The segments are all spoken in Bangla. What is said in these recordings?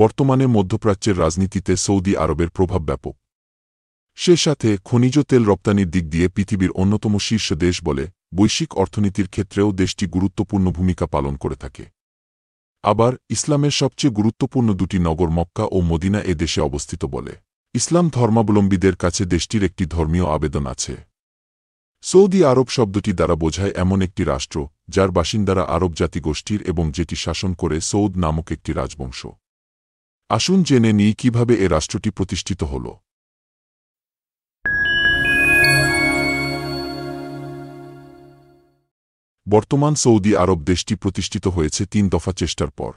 বর্তমানে মধ্যপ্রাচ্যের রাজনীতিতে সৌদি আরবের প্রভাব ব্যাপক। সে সাথে খনিজ তেল রপ্তানির দিক দিয়ে পৃথিবীর অন্যতম শীর্ষ দেশ বলে বৈশ্বিক অর্থনীতির ক্ষেত্রেও দেশটি গুরুত্বপূর্ণ ভূমিকা পালন করে থাকে। আবার ইসলামের সবচেয়ে গুরুত্বপূর্ণ দুটি নগর মক্কা ও মদিনা এ দেশে অবস্থিত বলে ইসলাম ধর্মাবলম্বীদের কাছে দেশটির একটি ধর্মীয় আবেদন আছে। সৌদি আরব শব্দটি দ্বারা বোঝায় এমন একটি রাষ্ট্র যার বাসিন্দারা আরব জাতিগোষ্ঠীর এবং যেটি শাসন করে সৌদ নামক একটি রাজবংশ। আসুন জেনে নিই কিভাবে এ রাষ্ট্রটি প্রতিষ্ঠিত হল। বর্তমান সৌদি আরব দেশটি প্রতিষ্ঠিত হয়েছে ৩ দফা চেষ্টার পর।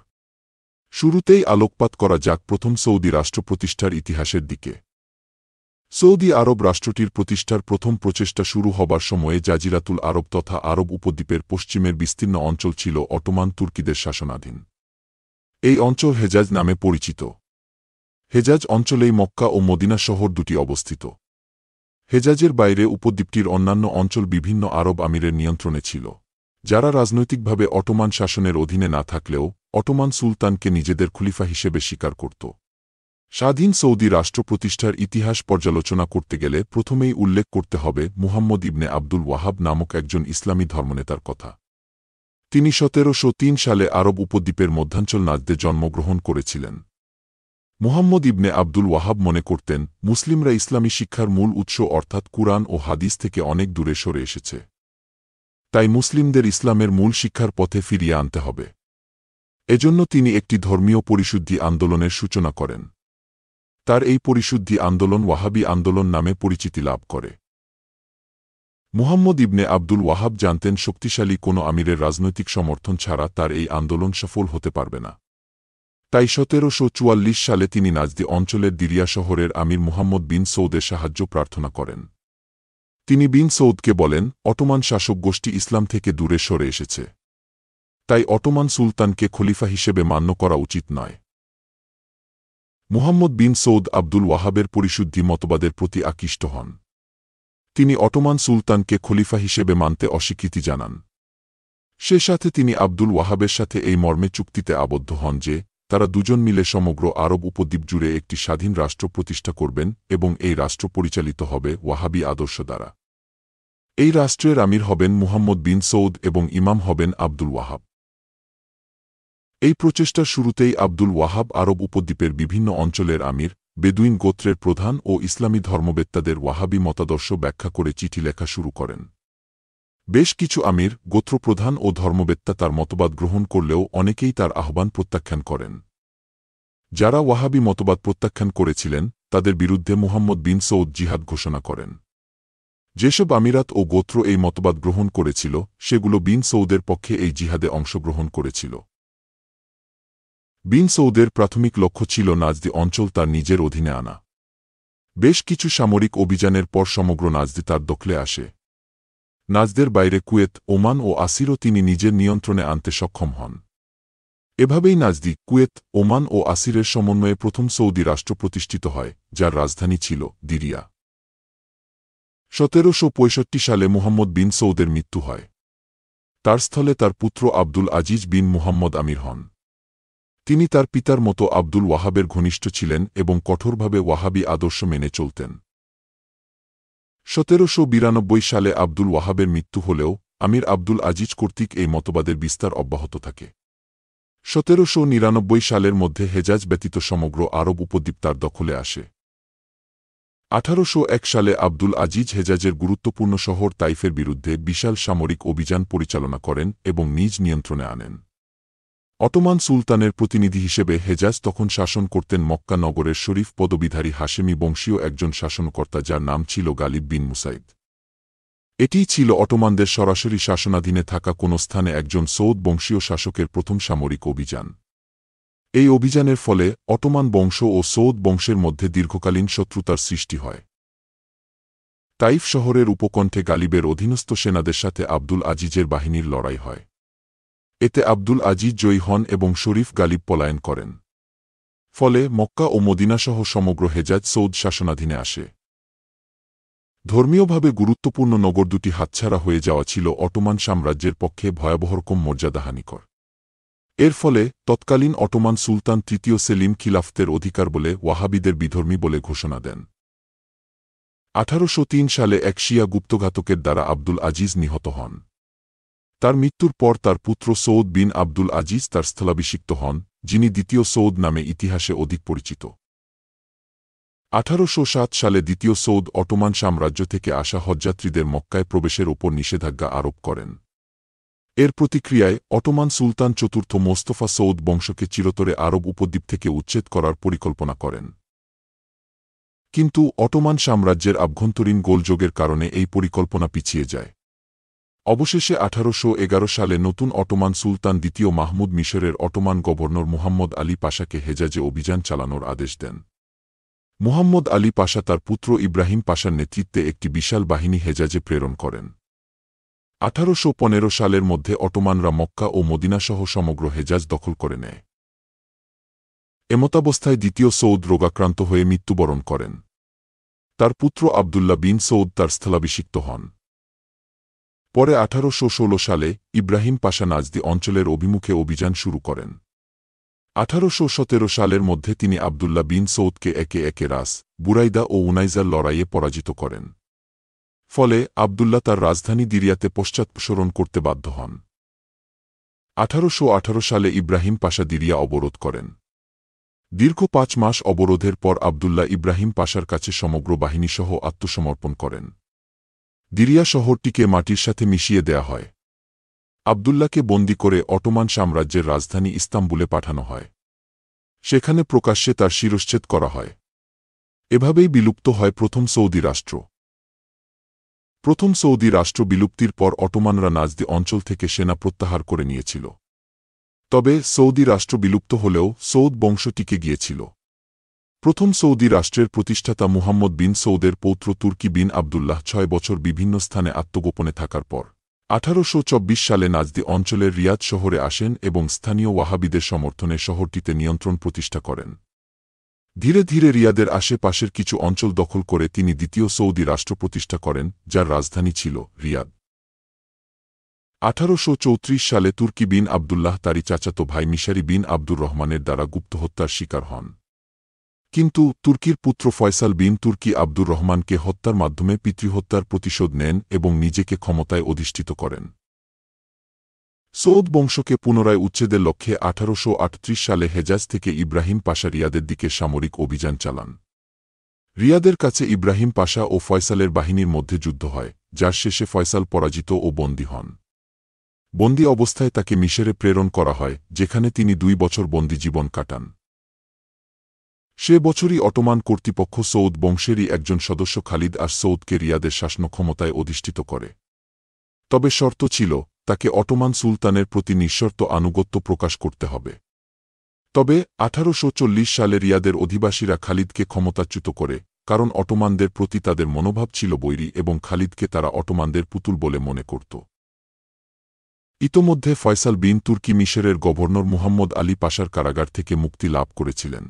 শুরুতেই আলোকপাত করা যাক প্রথম সৌদি রাষ্ট্র প্রতিষ্ঠার ইতিহাসের দিকে। সৌদি আরব রাষ্ট্রটির প্রতিষ্ঠার প্রথম প্রচেষ্টা শুরু হবার সময়ে জাজিরাতুল আরব তথা আরব উপদ্বীপের পশ্চিমের বিস্তীর্ণ অঞ্চল ছিল অটোমান তুর্কিদের শাসনাধীন। এই অঞ্চল হেজাজ নামে পরিচিত। হেজাজ অঞ্চলেই মক্কা ও মদিনা শহর দুটি অবস্থিত। হেজাজের বাইরে উপদ্বীপটির অন্যান্য অঞ্চল বিভিন্ন আরব আমিরের নিয়ন্ত্রণে ছিল, যারা রাজনৈতিকভাবে অটোমান শাসনের অধীনে না থাকলেও অটোমান সুলতানকে নিজেদের খলিফা হিসেবে স্বীকার করত। স্বাধীন সৌদি রাষ্ট্র প্রতিষ্ঠার ইতিহাস পর্যালোচনা করতে গেলে প্রথমেই উল্লেখ করতে হবে মুহাম্মদ ইবনে আব্দুল ওয়াহাব নামক একজন ইসলামী ধর্মনেতার কথা। তিনি ১৭০৩ সালে আরব উপদ্বীপের মধ্যাঞ্চল নাজদে জন্মগ্রহণ করেছিলেন। মুহাম্মদ ইবনে আব্দুল ওয়াহাব মনে করতেন মুসলিমরা ইসলামী শিক্ষার মূল উৎস অর্থাৎ কুরআন ও হাদিস থেকে অনেক দূরে সরে এসেছে। তাই মুসলিমদের ইসলামের মূল শিক্ষার পথে ফিরিয়ে আনতে হবে। এজন্য তিনি একটি ধর্মীয় পরিশুদ্ধি আন্দোলনের সূচনা করেন। তার এই পরিশুদ্ধি আন্দোলন ওয়াহাবি আন্দোলন নামে পরিচিতি লাভ করে। মুহাম্মদ ইবনে আব্দুল ওয়াহাব জানতেন শক্তিশালী কোনো আমিরের রাজনৈতিক সমর্থন ছাড়া তার এই আন্দোলন সফল হতে পারবে না। তাই ১৭৪৪ সালে তিনি নাজদি অঞ্চলের দিরিয়া শহরের আমির মুহাম্মদ বিন সৌদের সাহায্য প্রার্থনা করেন। তিনি বিন সৌদকে বলেন, অটোমান শাসক গোষ্ঠী ইসলাম থেকে দূরে সরে এসেছে, তাই অটোমান সুলতানকে খলিফা হিসেবে মান্য করা উচিত নয়। মুহাম্মদ বিন সৌদ আব্দুল ওয়াহাবের পরিশুদ্ধি মতবাদের প্রতি আকৃষ্ট হন। তিনি অটোমান সুলতানকে খলিফা হিসেবে মানতে অস্বীকৃতি জানান। সে সাথে তিনি আব্দুল ওয়াহাবের সাথে এই মর্মে চুক্তিতে আবদ্ধ হন যে তারা দুজন মিলে সমগ্র আরব উপদ্বীপ জুড়ে একটি স্বাধীন রাষ্ট্র প্রতিষ্ঠা করবেন এবং এই রাষ্ট্র পরিচালিত হবে ওয়াহাবি আদর্শ দ্বারা। এই রাষ্ট্রের আমির হবেন মুহাম্মদ বিন সৌদ এবং ইমাম হবেন আব্দুল ওয়াহাব। এই প্রচেষ্টার শুরুতেই আব্দুল ওয়াহাব আরব উপদ্বীপের বিভিন্ন অঞ্চলের আমির, বেদুইন গোত্রের প্রধান ও ইসলামী ধর্মবেত্তাদের ওয়াহাবি মতাদর্শ ব্যাখ্যা করে চিঠি লেখা শুরু করেন। বেশ কিছু আমির, গোত্রপ্রধান ও ধর্মবেত্তা তার মতবাদ গ্রহণ করলেও অনেকেই তার আহ্বান প্রত্যাখ্যান করেন। যারা ওয়াহাবি মতবাদ প্রত্যাখ্যান করেছিলেন তাদের বিরুদ্ধে মুহাম্মদ বিন সৌদ জিহাদ ঘোষণা করেন। যেসব আমিরাত ও গোত্র এই মতবাদ গ্রহণ করেছিল সেগুলো বিন সৌদের পক্ষে এই জিহাদে অংশগ্রহণ করেছিল। বিন সৌদের প্রাথমিক লক্ষ্য ছিল নাজদি অঞ্চল তার নিজের অধীনে আনা। বেশ কিছু সামরিক অভিযানের পর সমগ্র নাজদি তার দখলে আসে। নাজদের বাইরে কুয়েত, ওমান ও আসিরও তিনি নিজের নিয়ন্ত্রণে আনতে সক্ষম হন। এভাবেই নাজদি, কুয়েত, ওমান ও আসিরের সমন্বয়ে প্রথম সৌদি রাষ্ট্র প্রতিষ্ঠিত হয়, যার রাজধানী ছিল দিরিয়া। ১৭৬৫ সালে মুহাম্মদ বিন সৌদের মৃত্যু হয়। তার স্থলে তার পুত্র আব্দুল আজিজ বিন মুহাম্মদ আমির হন। তিনি তার পিতার মতো আব্দুল ওয়াহাবের ঘনিষ্ঠ ছিলেন এবং কঠোরভাবে ওয়াহাবি আদর্শ মেনে চলতেন। ১৭৯২ সালে আব্দুল ওয়াহাবের মৃত্যু হলেও আমির আব্দুল আজিজ কর্তৃক এই মতবাদের বিস্তার অব্যাহত থাকে। ১৭৯৯ সালের মধ্যে হেজাজ ব্যতীত সমগ্র আরব উপদ্বীপ তার দখলে আসে। ১৮০১ সালে আব্দুল আজিজ হেজাজের গুরুত্বপূর্ণ শহর তাইফের বিরুদ্ধে বিশাল সামরিক অভিযান পরিচালনা করেন এবং নিজ নিয়ন্ত্রণে আনেন। অটোমান সুলতানের প্রতিনিধি হিসেবে হেজাজ তখন শাসন করতেন মক্কা নগরের শরীফ পদবীধারী হাশেমি বংশীয় একজন শাসনকর্তা যার নাম ছিল গালিব বিন মুসাইদ। এটিই ছিল অটোমানদের সরাসরি শাসনাধীনে থাকা কোনো স্থানে একজন সৌদ বংশীয় শাসকের প্রথম সামরিক অভিযান। এই অভিযানের ফলে অটোমান বংশ ও সৌদ বংশের মধ্যে দীর্ঘকালীন শত্রুতার সৃষ্টি হয়। তাইফ শহরের উপকণ্ঠে গালিবের অধীনস্থ সেনাদের সাথে আব্দুল আজিজের বাহিনীর লড়াই হয়। এতে আব্দুল আজিজ জয়ী হন এবং শরীফ গালিব পলায়ন করেন। ফলে মক্কা ও মদিনাসহ সমগ্র হেজাজ সৌদ শাসনাধীনে আসে। ধর্মীয়ভাবে গুরুত্বপূর্ণ নগর দুটি হাতছাড়া হয়ে যাওয়া ছিল অটোমান সাম্রাজ্যের পক্ষে ভয়াবহ রকম মর্যাদাহানিকর। এর ফলে তৎকালীন অটোমান সুলতান তৃতীয় সেলিম খিলাফতের অধিকার বলে ওয়াহাবিদের বিধর্মী বলে ঘোষণা দেন। 1803 সালে এক শিয়া গুপ্তঘাতকের দ্বারা আব্দুল আজিজ নিহত হন। তার মৃত্যুর পর তার পুত্র সৌদ বিন আব্দুল আজিজ তার স্থলাভিষিক্ত হন, যিনি দ্বিতীয় সৌদ নামে ইতিহাসে অধিক পরিচিত। 1807 সালে দ্বিতীয় সৌদ অটোমান সাম্রাজ্য থেকে আসা হজযাত্রীদের মক্কায় প্রবেশের ওপর নিষেধাজ্ঞা আরোপ করেন। এর প্রতিক্রিয়ায় অটোমান সুলতান চতুর্থ মোস্তফা সৌদ বংশকে চিরতরে আরব উপদ্বীপ থেকে উচ্ছেদ করার পরিকল্পনা করেন। কিন্তু অটোমান সাম্রাজ্যের আভ্যন্তরীণ গোলযোগের কারণে এই পরিকল্পনা পিছিয়ে যায়। অবশেষে 1811 সালে নতুন অটোমান সুলতান দ্বিতীয় মাহমুদ মিশরের অটোমান গভর্নর মুহাম্মদ আলী পাশাকে হেজাজে অভিযান চালানোর আদেশ দেন। মুহাম্মদ আলী পাশা তার পুত্র ইব্রাহিম পাশার নেতৃত্বে একটি বিশাল বাহিনী হেজাজে প্রেরণ করেন। 1815 সালের মধ্যে অটোমানরা মক্কা ও মদিনাসহ সমগ্র হেজাজ দখল করে নেয়। এমতাবস্থায় দ্বিতীয় সৌদ রোগাক্রান্ত হয়ে মৃত্যুবরণ করেন। তার পুত্র আবদুল্লাহ বিন সৌদ তার স্থলাভিষিক্ত হন। পরে 1816 সালে ইব্রাহিম পাশা নাজদি অঞ্চলের অভিমুখে অভিযান শুরু করেন। 1817 সালের মধ্যে তিনি আবদুল্লাহ বিন সৌদকে একে একে রাস, বুরাইদা ও উনাইজার লড়াইয়ে পরাজিত করেন। ফলে আবদুল্লাহ তার রাজধানী দিরিয়াতে পশ্চাৎপসরণ করতে বাধ্য হন। 1818 সালে ইব্রাহিম পাশা দিরিয়া অবরোধ করেন। দীর্ঘ 5 মাস অবরোধের পর আবদুল্লাহ ইব্রাহিম পাশার কাছে সমগ্র বাহিনীসহ আত্মসমর্পণ করেন। দিরিয়া শহরটিকে মাটির সাথে মিশিয়ে দেয়া হয়। আবদুল্লাহকে বন্দী করে অটোমান সাম্রাজ্যের রাজধানী ইস্তাম্বুলে পাঠানো হয়। সেখানে প্রকাশ্যে তার শিরশ্ছেদ করা হয়। এভাবেই বিলুপ্ত হয় প্রথম সৌদি রাষ্ট্র। প্রথম সৌদি রাষ্ট্র বিলুপ্তির পর অটোমানরা নাজদি অঞ্চল থেকে সেনা প্রত্যাহার করে নিয়েছিল। তবে সৌদি রাষ্ট্র বিলুপ্ত হলেও সৌদ বংশ টিকে গিয়েছিল। প্রথম সৌদি রাষ্ট্রের প্রতিষ্ঠাতা মুহাম্মদ বিন সৌদের পৌত্র তুর্কি বিন আবদুল্লাহ 6 বছর বিভিন্ন স্থানে আত্মগোপনে থাকার পর 1824 সালে নাজদি অঞ্চলের রিয়াদ শহরে আসেন এবং স্থানীয় ওয়াহাবিদের সমর্থনে শহরটিতে নিয়ন্ত্রণ প্রতিষ্ঠা করেন। ধীরে ধীরে রিয়াদের আশেপাশের কিছু অঞ্চল দখল করে তিনি দ্বিতীয় সৌদি রাষ্ট্র প্রতিষ্ঠা করেন, যার রাজধানী ছিল রিয়াদ। 1834 সালে তুর্কি বিন আবদুল্লাহ তারই চাচাতো ভাই মিশারি বিন আব্দুর রহমানের দ্বারা গুপ্ত হত্যার শিকার হন। কিন্তু তুর্কির পুত্র ফয়সাল বিন তুর্কি আব্দুর রহমানকে হত্যার মাধ্যমে পিতৃহত্যার প্রতিশোধ নেন এবং নিজেকে ক্ষমতায় অধিষ্ঠিত করেন। সৌদ বংশকে পুনরায় উচ্ছেদের লক্ষ্যে 1838 সালে হেজাজ থেকে ইব্রাহিম পাশা রিয়াদের দিকে সামরিক অভিযান চালান। রিয়াদের কাছে ইব্রাহিম পাশা ও ফয়সালের বাহিনীর মধ্যে যুদ্ধ হয়, যার শেষে ফয়সাল পরাজিত ও বন্দী হন। বন্দী অবস্থায় তাকে মিশরে প্রেরণ করা হয়, যেখানে তিনি 2 বছর বন্দী জীবন কাটান। সে বছরই অটোমান কর্তৃপক্ষ সৌদ বংশেরই একজন সদস্য খালিদ আর সৌদকে রিয়াদের শাসন ক্ষমতায় অধিষ্ঠিত করে। তবে শর্ত ছিল, তাকে অটোমান সুলতানের প্রতি নিঃশর্ত আনুগত্য প্রকাশ করতে হবে। তবে 1840 সালে রিয়াদের অধিবাসীরা খালিদকে ক্ষমতাচ্যুত করে, কারণ অটোমানদের প্রতি তাদের মনোভাব ছিল বৈরী এবং খালিদকে তারা অটোমানদের পুতুল বলে মনে করত। ইতোমধ্যে ফয়সাল বিন তুর্কি মিশরের গভর্নর মুহাম্মদ আলী পাশার কারাগার থেকে মুক্তি লাভ করেছিলেন।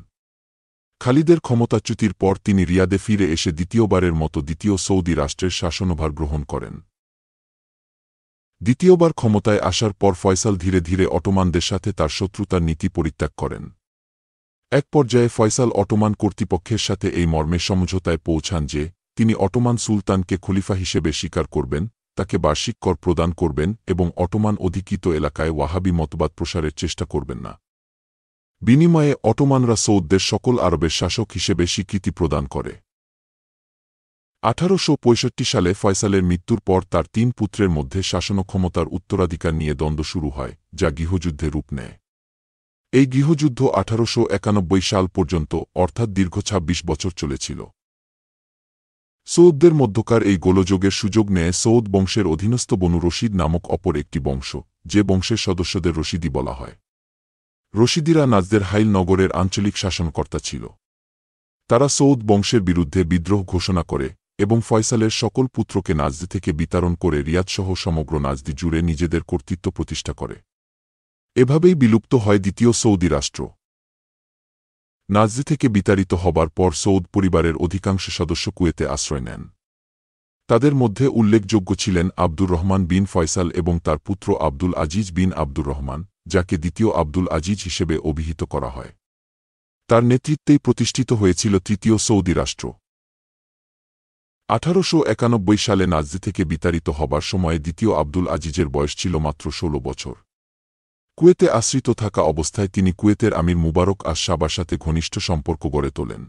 খালিদের ক্ষমতাচ্যুতির পর তিনি রিয়াদে ফিরে এসে দ্বিতীয়বারের মতো দ্বিতীয় সৌদি রাষ্ট্রের শাসনভার গ্রহণ করেন। দ্বিতীয়বার ক্ষমতায় আসার পর ফয়সাল ধীরে ধীরে অটোমানদের সাথে তার শত্রুতার নীতি পরিত্যাগ করেন। এক পর্যায়ে ফয়সাল অটোমান কর্তৃপক্ষের সাথে এই মর্মে সমঝোতায় পৌঁছান যে, তিনি অটোমান সুলতানকে খলিফা হিসেবে স্বীকার করবেন, তাকে বার্ষিক কর প্রদান করবেন এবং অটোমান অধিকৃত এলাকায় ওয়াহাবি মতবাদ প্রসারের চেষ্টা করবেন না। বিনিময়ে অটোমানরা সৌদদের সকল আরবের শাসক হিসেবে স্বীকৃতি প্রদান করে। 1865 সালে ফয়সালের মৃত্যুর পর তার 3 পুত্রের মধ্যে শাসনক্ষমতার উত্তরাধিকার নিয়ে দ্বন্দ্ব শুরু হয়, যা গৃহযুদ্ধে রূপ নেয়। এই গৃহযুদ্ধ 1891 সাল পর্যন্ত, অর্থাৎ দীর্ঘ 26 বছর চলেছিল। সৌদদের মধ্যকার এই গোলযোগের সুযোগ নেয় সৌদ বংশের অধীনস্থ বনু রশিদ নামক অপর একটি বংশ, যে বংশের সদস্যদের রশিদি বলা হয়। রশিদিরা নাজদের হাইল নগরের আঞ্চলিক শাসনকর্তা ছিল। তারা সৌদ বংশের বিরুদ্ধে বিদ্রোহ ঘোষণা করে এবং ফয়সালের সকল পুত্রকে নাজদি থেকে বিতাড়ন করে রিয়াদসহ সমগ্র নাজদি জুড়ে নিজেদের কর্তৃত্ব প্রতিষ্ঠা করে। এভাবেই বিলুপ্ত হয় দ্বিতীয় সৌদি রাষ্ট্র। নাজদি থেকে বিতাড়িত হবার পর সৌদ পরিবারের অধিকাংশ সদস্য কুয়েতে আশ্রয় নেন। তাদের মধ্যে উল্লেখযোগ্য ছিলেন আব্দুর রহমান বিন ফয়সাল এবং তার পুত্র আব্দুল আজিজ বিন আব্দুর রহমান, যাকে দ্বিতীয় আব্দুল আজিজ হিসেবে অভিহিত করা হয়। তার নেতৃত্বেই প্রতিষ্ঠিত হয়েছিল তৃতীয় সৌদি রাষ্ট্র। 1891 সালে নাজদি থেকে বিতাড়িত হবার সময়ে দ্বিতীয় আব্দুল আজিজের বয়স ছিল মাত্র 16 বছর। কুয়েতে আশ্রিত থাকা অবস্থায় তিনি কুয়েতের আমির মুবারক আশ-শাবার সাথে ঘনিষ্ঠ সম্পর্ক গড়ে তোলেন।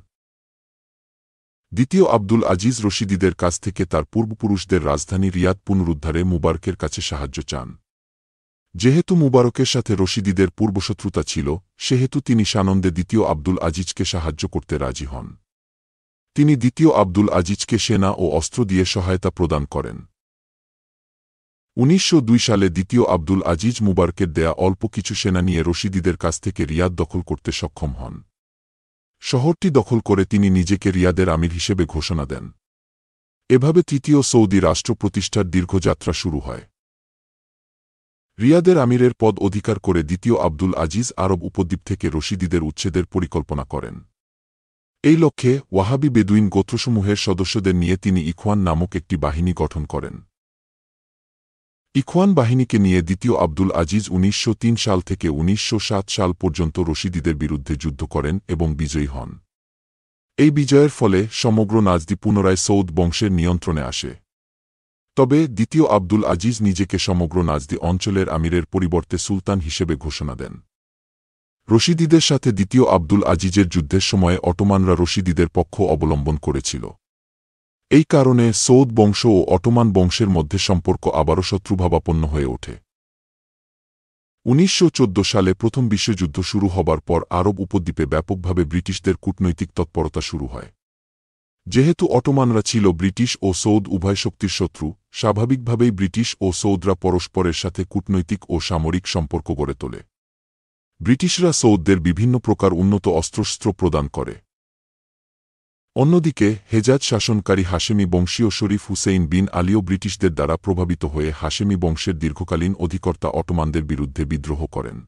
দ্বিতীয় আব্দুল আজিজ রশিদিদের কাছ থেকে তার পূর্বপুরুষদের রাজধানী রিয়াদ পুনরুদ্ধারে মুবারকের কাছে সাহায্য চান। যেহেতু মুবারকের সাথে রশিদিদের পূর্বশত্রুতা ছিল, সেহেতু তিনি সানন্দে দ্বিতীয় আব্দুল আজিজকে সাহায্য করতে রাজি হন। তিনি দ্বিতীয় আব্দুল আজিজকে সেনা ও অস্ত্র দিয়ে সহায়তা প্রদান করেন। 1902 সালে দ্বিতীয় আব্দুল আজিজ মুবারকের দেয়া অল্প কিছু সেনা নিয়ে রশিদিদের কাছ থেকে রিয়াদ দখল করতে সক্ষম হন। শহরটি দখল করে তিনি নিজেকে রিয়াদের আমির হিসেবে ঘোষণা দেন। এভাবে তৃতীয় সৌদি রাষ্ট্র প্রতিষ্ঠার দীর্ঘযাত্রা শুরু হয়। রিয়াদের আমিরের পদ অধিকার করে দ্বিতীয় আব্দুল আজিজ আরব উপদ্বীপ থেকে রশিদিদের উচ্ছেদের পরিকল্পনা করেন। এই লক্ষ্যে ওয়াহাবি বেদুইন গোত্রসমূহের সদস্যদের নিয়ে তিনি ইখওয়ান নামক একটি বাহিনী গঠন করেন। ইখওয়ান বাহিনীকে নিয়ে দ্বিতীয় আব্দুল আজিজ 1903 সাল থেকে 1907 সাল পর্যন্ত রশিদিদের বিরুদ্ধে যুদ্ধ করেন এবং বিজয়ী হন। এই বিজয়ের ফলে সমগ্র নাজদি পুনরায় সৌদ বংশের নিয়ন্ত্রণে আসে। তবে দ্বিতীয় আব্দুল আজিজ নিজেকে সমগ্র নাজদি অঞ্চলের আমিরের পরিবর্তে সুলতান হিসেবে ঘোষণা দেন। রশিদিদের সাথে দ্বিতীয় আব্দুল আজিজের যুদ্ধের সময়ে অটোমানরা রশিদিদের পক্ষ অবলম্বন করেছিল। এই কারণে সৌদ বংশ ও অটোমান বংশের মধ্যে সম্পর্ক আবারও শত্রুভাবাপন্ন হয়ে ওঠে। 1914 সালে প্রথম বিশ্বযুদ্ধ শুরু হবার পর আরব উপদ্বীপে ব্যাপকভাবে ব্রিটিশদের কূটনৈতিক তৎপরতা শুরু হয়। যেহেতু অটোমানরা ছিল ব্রিটিশ ও সৌদ উভয় শক্তির শত্রু, স্বাভাবিকভাবেই ব্রিটিশ ও সৌদরা পরস্পরের সাথে কূটনৈতিক ও সামরিক সম্পর্ক গড়ে তোলে। ব্রিটিশরা সৌদদের বিভিন্ন প্রকার উন্নত অস্ত্রশস্ত্র প্রদান করে। অন্যদিকে হেজাজ শাসনকারী হাশেমি বংশীয় শরীফ হুসেইন বিন আলীও ব্রিটিশদের দ্বারা প্রভাবিত হয়ে হাশেমি বংশের দীর্ঘকালীন অধিকর্তা অটোমানদের বিরুদ্ধে বিদ্রোহ করেন।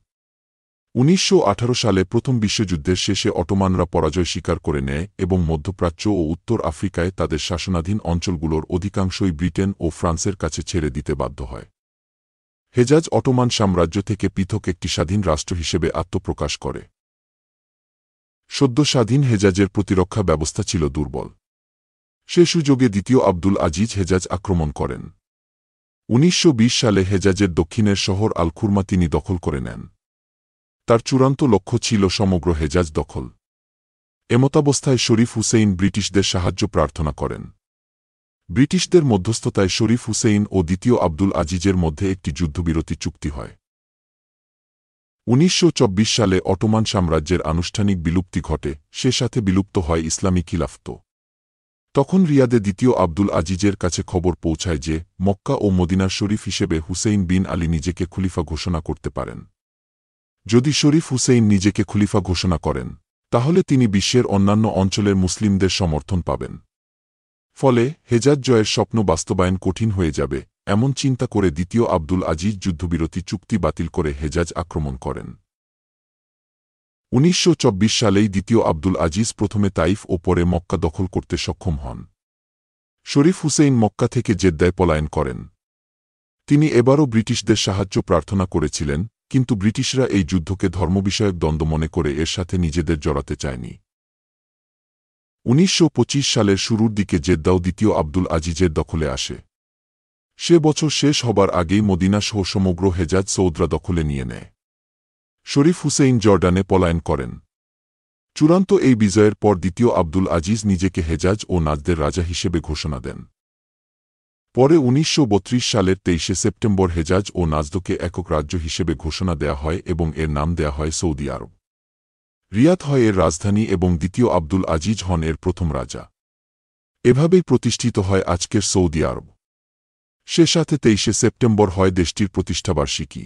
1918 সালে প্রথম বিশ্বযুদ্ধের শেষে অটোমানরা পরাজয় স্বীকার করে নেয় এবং মধ্যপ্রাচ্য ও উত্তর আফ্রিকায় তাদের শাসনাধীন অঞ্চলগুলোর অধিকাংশই ব্রিটেন ও ফ্রান্সের কাছে ছেড়ে দিতে বাধ্য হয়। হেজাজ অটোমান সাম্রাজ্য থেকে পৃথক একটি স্বাধীন রাষ্ট্র হিসেবে আত্মপ্রকাশ করে। সদ্য স্বাধীন হেজাজের প্রতিরক্ষা ব্যবস্থা ছিল দুর্বল। সে সুযোগে দ্বিতীয় আব্দুল আজিজ হেজাজ আক্রমণ করেন। 1920 সালে হেজাজের দক্ষিণের শহর আল খুরমা তিনি দখল করে নেন। তার চূড়ান্ত লক্ষ্য ছিল সমগ্র হেজাজ দখল। এমতাবস্থায় শরীফ হুসেইন ব্রিটিশদের সাহায্য প্রার্থনা করেন। ব্রিটিশদের মধ্যস্থতায় শরীফ হুসেইন ও দ্বিতীয় আব্দুল আজিজের মধ্যে একটি যুদ্ধবিরতি চুক্তি হয়। 1924 সালে অটোমান সাম্রাজ্যের আনুষ্ঠানিক বিলুপ্তি ঘটে, সে সাথে বিলুপ্ত হয় ইসলামী খিলাফত। তখন রিয়াদে দ্বিতীয় আব্দুল আজিজের কাছে খবর পৌঁছায় যে মক্কা ও মদিনার শরীফ হিসেবে হুসেইন বিন আলী নিজেকে খলিফা ঘোষণা করতে পারেন। যদি শরীফ হুসেইন নিজেকে খলিফা ঘোষণা করেন, তাহলে তিনি বিশ্বের অন্যান্য অঞ্চলের মুসলিমদের সমর্থন পাবেন। ফলে হেজাজ জয়ের স্বপ্ন বাস্তবায়ন কঠিন হয়ে যাবে, এমন চিন্তা করে দ্বিতীয় আব্দুল আজিজ যুদ্ধবিরতি চুক্তি বাতিল করে হেজাজ আক্রমণ করেন। 1924 সালেই দ্বিতীয় আব্দুল আজিজ প্রথমে তাইফ ও পরে মক্কা দখল করতে সক্ষম হন। শরীফ হুসেইন মক্কা থেকে জেদ্দায় পলায়ন করেন। তিনি এবারও ব্রিটিশদের সাহায্য প্রার্থনা করেছিলেন, কিন্তু ব্রিটিশরা এই যুদ্ধকে ধর্মবিষয়ক দ্বন্দ্ব মনে করে এর সাথে নিজেদের জড়াতে চায়নি। 1925 সালের শুরুর দিকে জেদ্দাও দ্বিতীয় আব্দুল আজিজের দখলে আসে। সে বছর শেষ হবার আগেই মদিনা সহ সমগ্র হেজাজ সৌদরা দখলে নিয়ে নেয়। শরীফ হুসেইন জর্ডানে পলায়ন করেন। চূড়ান্ত এই বিজয়ের পর দ্বিতীয় আব্দুল আজিজ নিজেকে হেজাজ ও নাজদের রাজা হিসেবে ঘোষণা দেন। পরে 1932 সালের 23 সেপ্টেম্বর হেজাজ ও নাজদকে একক রাজ্য হিসেবে ঘোষণা দেয়া হয় এবং এর নাম দেয়া হয় সৌদি আরব। রিয়াদ হয় এর রাজধানী এবং দ্বিতীয় আব্দুল আজিজ হন এর প্রথম রাজা। এভাবেই প্রতিষ্ঠিত হয় আজকের সৌদি আরব। সে সাথে 23 সেপ্টেম্বর হয় দেশটির প্রতিষ্ঠাবার্ষিকী।